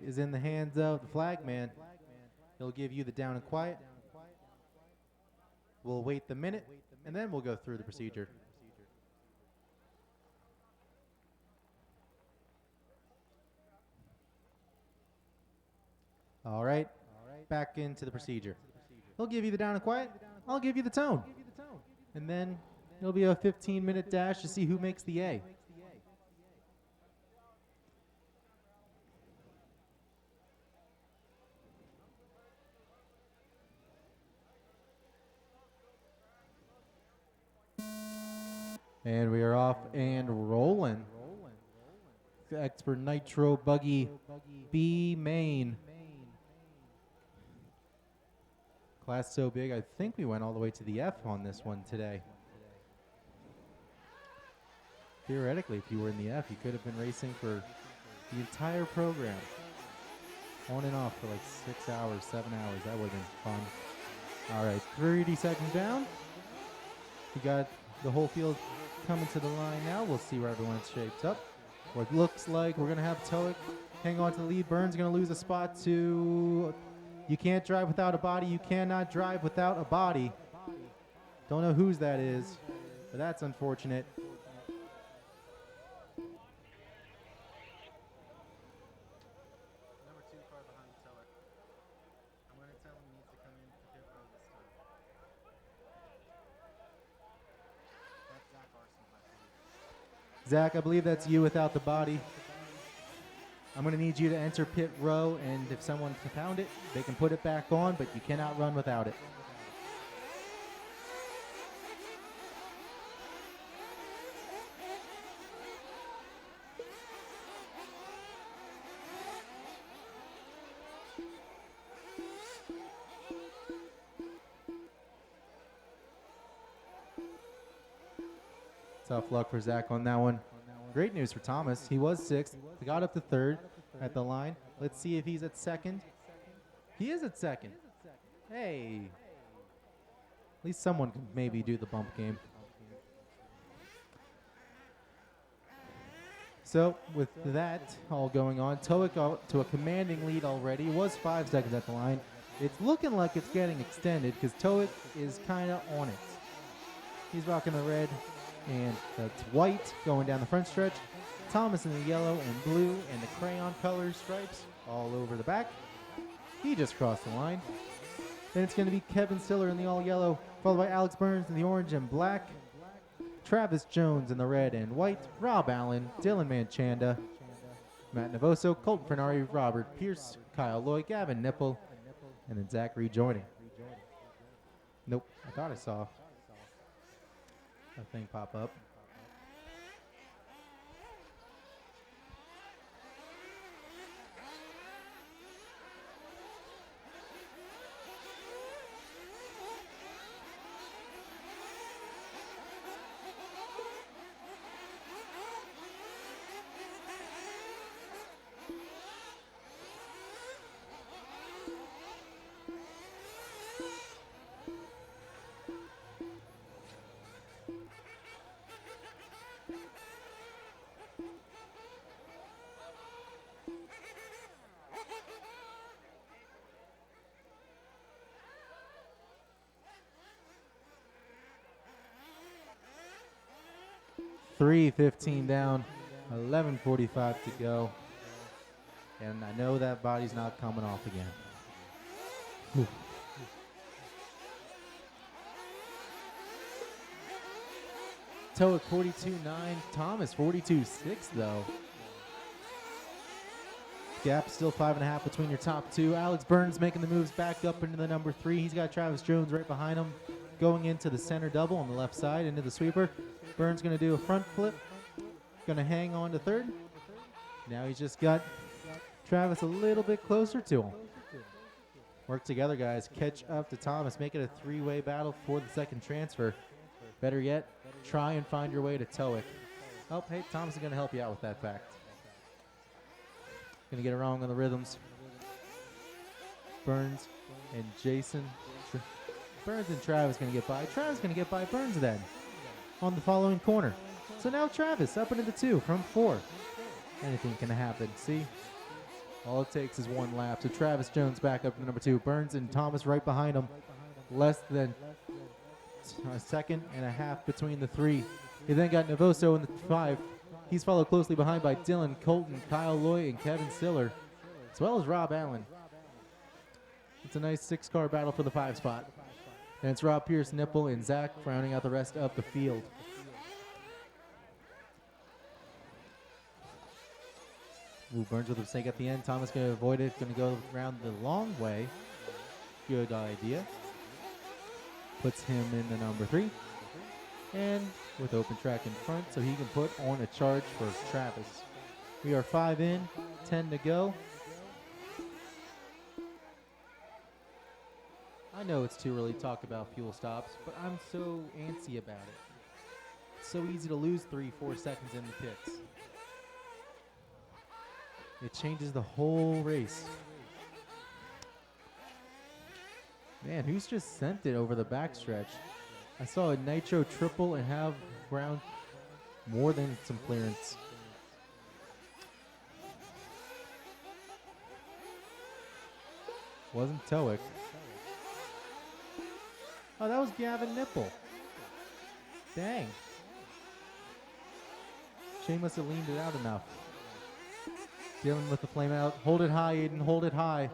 is in the hands of the flagman. He'll give you the down and quiet. We'll wait the minute, and then we'll go through the procedure. All right, back into the procedure. He'll give you the down and quiet. I'll give you the tone. And then it'll be a 15-minute dash to see who makes the A. And we are off and rolling. Expert Nitro Buggy B main. Class so big, I think we went all the way to the F on this one today. Theoretically, if you were in the F, you could have been racing for the entire program. On and off for like 6 hours, 7 hours. That would have been fun. All right, 30 seconds down. We got the whole field coming to the line now. We'll see where everyone's shaped up. What looks like we're going to have TOIC hang on to the lead. Burns going to lose a spot to... You can't drive without a body. You cannot drive without a body. Don't know whose that is, but that's unfortunate. Number 2 car behind TOIC. I'm going to tell him he needs to come in to pit road this time. That's Zach Arsenault, I believe. Zach, I believe that's you without the body. I'm going to need you to enter pit row, and if someone can pound it, they can put it back on, but you cannot run without it. Tough luck for Zach on that one. Great news for Thomas. He was 6th. He got up to 3rd at the line. Let's see if he's at 2nd. He is at 2nd. Hey. At least someone can maybe do the bump game. So with that all going on, TOIC out to a commanding lead already. It was 5 seconds at the line. It's looking like it's getting extended because TOIC is kind of on it. He's rocking the red and that's white going down the front stretch. Thomas in the yellow and blue and the crayon color stripes all over the back. He just crossed the line. Then it's going to be Kevin SILLER in the all yellow, followed by Alex Burns in the orange and black. Travis Jones in the red and white. Rob Allen, Dylan Manchanda, Matt NEVOSO, Colton FURNARI, Robert Pierce, Kyle Lloyd, Gavin NIPPLE, and then Zach rejoining. Nope, I thought I saw a thing pop up. .315 down, 11:45 to go, and I know that body's not coming off again. Ooh. TOIC 42.9, Thomas 42.6 though. Gap still 5.5 between your top two. Alex Burns making the moves back up into the number 3. He's got Travis Jones right behind him, going into the center double on the left side into the sweeper. Burns going to do a front flip, going to hang on to 3rd. Now he's just got Travis a little bit closer to him. Work together, guys. Catch up to Thomas. Make it a 3-way battle for the 2nd transfer. Better yet, try and find your way to TOIC. Oh, hey, Thomas is going to help you out with that fact. Going to get it wrong on the rhythms. Burns and Jason. Burns and Travis going to get by. Travis going to get by Burns then on the following corner. So now Travis up into the 2 from 4. Anything can happen. See? All it takes is one lap. So Travis Jones back up to number 2. Burns and Thomas right behind him. Less than a second and a half between the 3. You then got NEVOSO in the 5. He's followed closely behind by Dylan, Colton, Kyle Loy, and Kevin Siller, as well as Rob Allen. It's a nice 6-car battle for the 5 spot. And it's Rob Pierce, Nipple, and Zach rounding out the rest of the field. Ooh, Burns with a mistake at the end. Thomas going to avoid it. Going to go around the long way. Good idea. Puts him in the number 3. And with open track in front, so he can put on a charge for Travis. We are 5 in, 10 to go. I know it's too early to talk about fuel stops, but I'm so antsy about it. It's so easy to lose 3-4 seconds in the pits. It changes the whole race. Man, who's just sent it over the backstretch? I saw a Nitro triple and have ground more than some clearance. Wasn't TOIC. Oh, that was Gavin Nipple. Dang. Shane must have leaned it out enough. Dealing with the flame out. Hold it high, Aiden. Hold it high.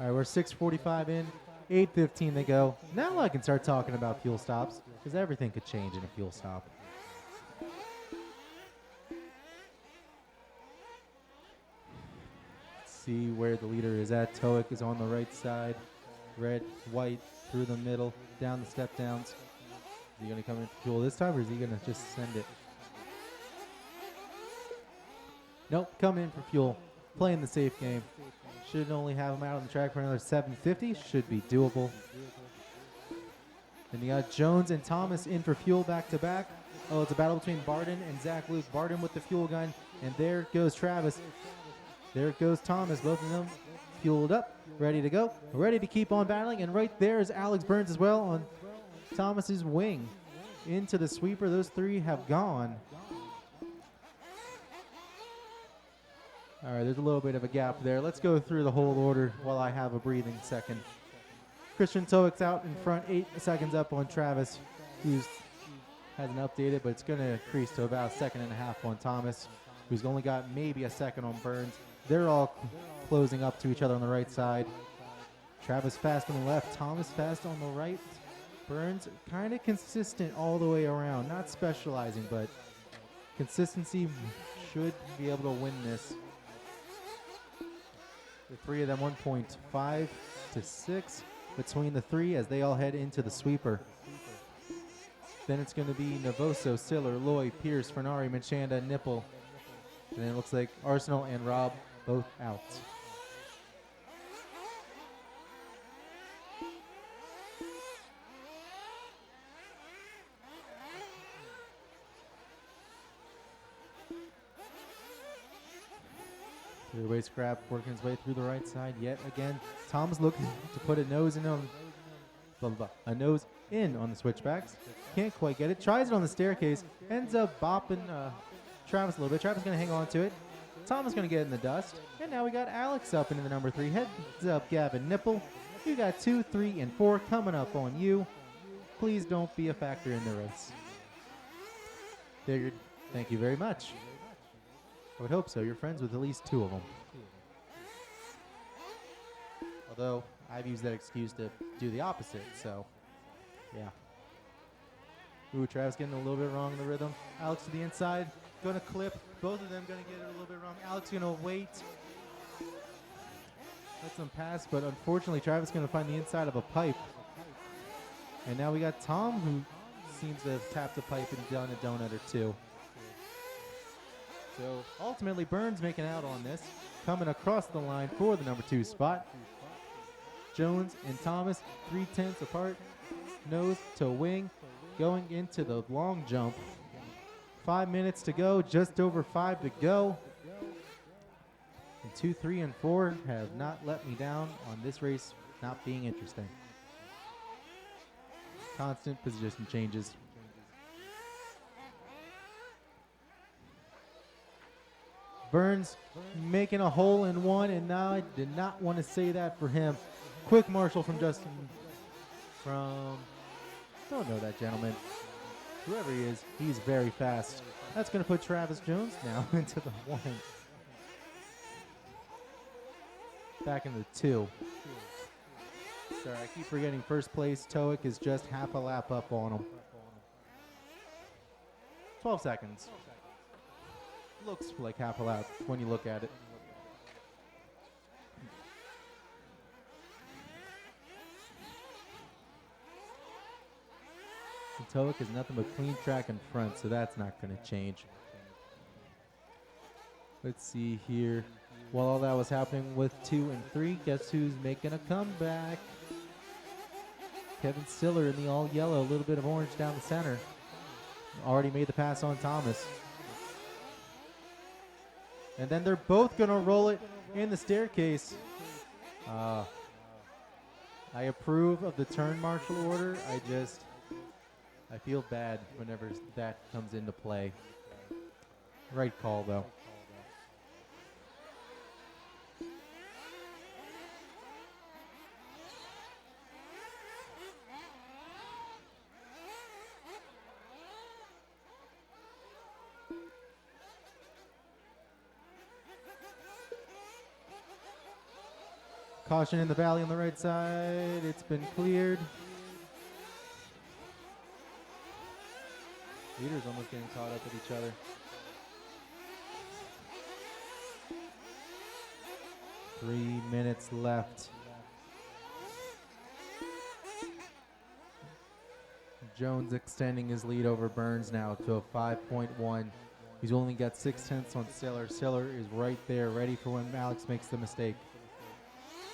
All right, we're 6:45 in, 8:15 to go. Now I can start talking about fuel stops, because everything could change in a fuel stop. Let's see where the leader is at. TOIC is on the right side. Red, white, through the middle, down the step downs. Is he going to come in for fuel this time, or is he going to just send it? Nope, come in for fuel. Playing the safe game. Should only have him out on the track for another 750. Should be doable. Then you got Jones and Thomas in for fuel back to back. Oh, it's a battle between Barden and Zach Luke. Barden with the fuel gun. And there goes Travis. There goes Thomas. Both of them fueled up. Ready to go. Ready to keep on battling. And right there is Alex Burns as well on Thomas's wing. Into the sweeper. Those 3 have gone. All right, there's a little bit of a gap there. Let's go through the whole order while I have a breathing second. Christian TOIC's out in front, 8 seconds up on Travis, who hasn't updated, but it's going to increase to about a second and a half on Thomas, who's only got maybe a second on Burns. They're all closing up to each other on the right side. Travis fast on the left, Thomas fast on the right. Burns kind of consistent all the way around, not specializing, but consistency should be able to win this. The 3 of them 1.5 to 6 between the 3 as they all head into the sweeper. Then it's going to be NEVOSO, Siller, Loy, Pierce, FURNARI, MANCHANDA, NIPPLE. And then it looks like Arsenal and Rob both out. The race grab working his way through the right side yet again. Tom's looking to put a nose in on the switchbacks. Can't quite get it. Tries it on the staircase. Ends up bopping Travis a little bit. Travis going to hang on to it. Tom is going to get in the dust. And now we got Alex up into the number 3. Heads up Gavin Nipple. You got 2, 3, and 4 coming up on you. Please don't be a factor in the race. Figured. Thank you very much. I would hope so. You're friends with at least 2 of them. Although, I've used that excuse to do the opposite, so, yeah. Ooh, Travis getting a little bit wrong in the rhythm. Alex to the inside, gonna clip. Both of them gonna get it a little bit wrong. Alex gonna wait. Let them pass, but unfortunately Travis gonna find the inside of a pipe. And now we got Tom, who seems to have tapped a pipe and done a donut or two. So ultimately Burns making out on this, coming across the line for the number 2 spot. Jones and Thomas 3/10 apart, nose to wing, going into the long jump. 5 minutes to go, just over 5 to go. And 2, 3, and 4 have not let me down on this race not being interesting. Constant position changes. Burns making a hole in one, and now I did not want to say that for him. Quick Marshall from Justin don't know that gentleman. Whoever he is, he's very fast. That's going to put Travis Jones now into the 1. Back in the 2. Sorry, I keep forgetting first place. TOIC is just half a lap up on him. 12 seconds. Looks like half a lap when you look at it. And TOIC is nothing but clean track in front, so that's not going to change. Let's see here. While all that was happening with 2 and 3, guess who's making a comeback? Kevin SILLER in the all yellow, a little bit of orange down the center. Already made the pass on Thomas. And then they're both going to roll it in the staircase. I approve of the turn marshal order. I feel bad whenever that comes into play. Right call, though. Caution in the valley on the right side. It's been cleared. Leaders almost getting caught up with each other. Three minutes left. Jones extending his lead over Burns now to a 5.1. He's only got 0.6 on SILLER. SILLER is right there, ready for when Alex makes the mistake.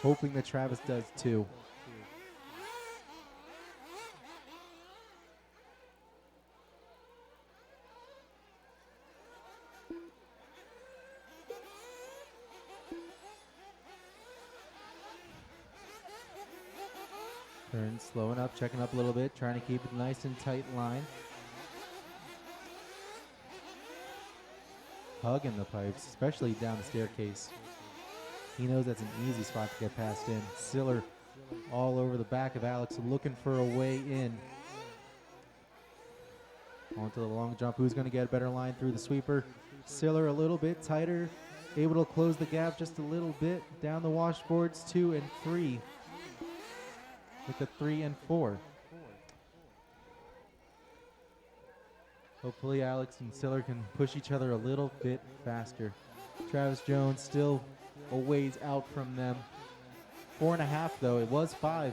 Hoping that Travis does too. Burns slowing up, checking up a little bit, trying to keep it nice and tight line. Hugging the pipes, especially down the staircase. He knows that's an easy spot to get past in. SILLER all over the back of Alex, looking for a way in. Onto the long jump. Who's going to get a better line through the sweeper? SILLER a little bit tighter, able to close the gap just a little bit. Down the washboards, 2 and 3. With the 3 and 4. Hopefully Alex and SILLER can push each other a little bit faster. Travis Jones still a ways out from them. 4.5 though, it was 5.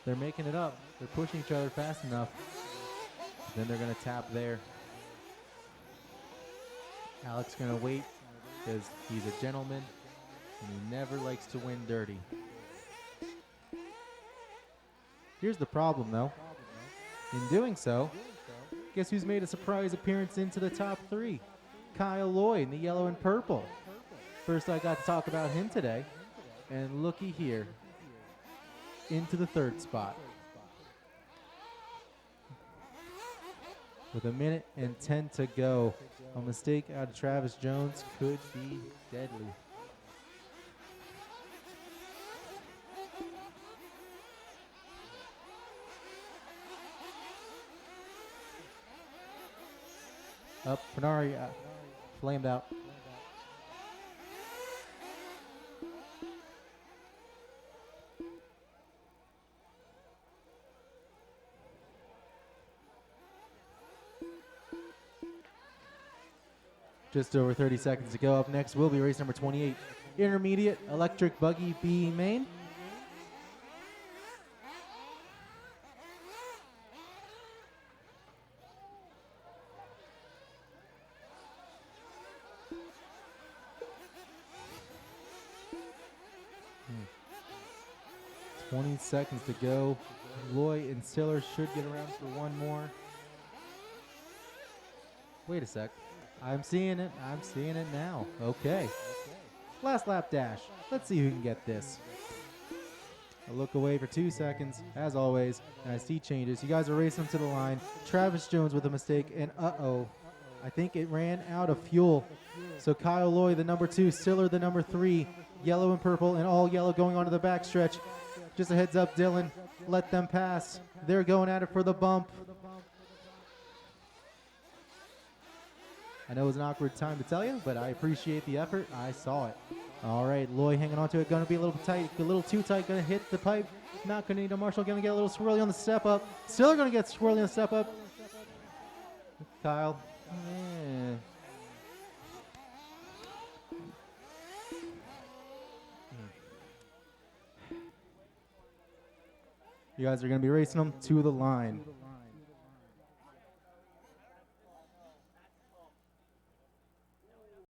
They're making it up. They're pushing each other fast enough. Then they're gonna tap there. Alex gonna wait because he's a gentleman and he never likes to win dirty. Here's the problem though. In doing so, guess who's made a surprise appearance into the top 3? Kyle Lloyd in the yellow and purple. First I got to talk about him today. And looky here. Into the 3rd spot. With 1 minute and 10 to go. A mistake out of Travis Jones could be deadly. Up, FURNARI flamed out. Just over 30 seconds to go. Up next will be race number 28. Intermediate Electric Buggy B main. Hmm. 20 seconds to go. Loy and Stiller should get around for one more. Wait a sec. I'm seeing it. I'm seeing it now. Okay. Last lap dash. Let's see who can get this. I look away for 2 seconds, as always, and I see changes. You guys are racing to the line. Travis Jones with a mistake, and uh-oh. I think it ran out of fuel. So Kyle Loy, the number 2, Stiller, the number 3, yellow and purple, and all yellow going onto the backstretch. Just a heads up, Dylan. Let them pass. They're going at it for the bump. I know it was an awkward time to tell you, but I appreciate the effort. I saw it. All right, Loy hanging on to it. Going to be a little tight, a little too tight. Going to hit the pipe. Not going to need a Marshall. Going to get a little swirly on the step up. Still going to get swirly on the step up. Kyle. Yeah. You guys are going to be racing them to the line.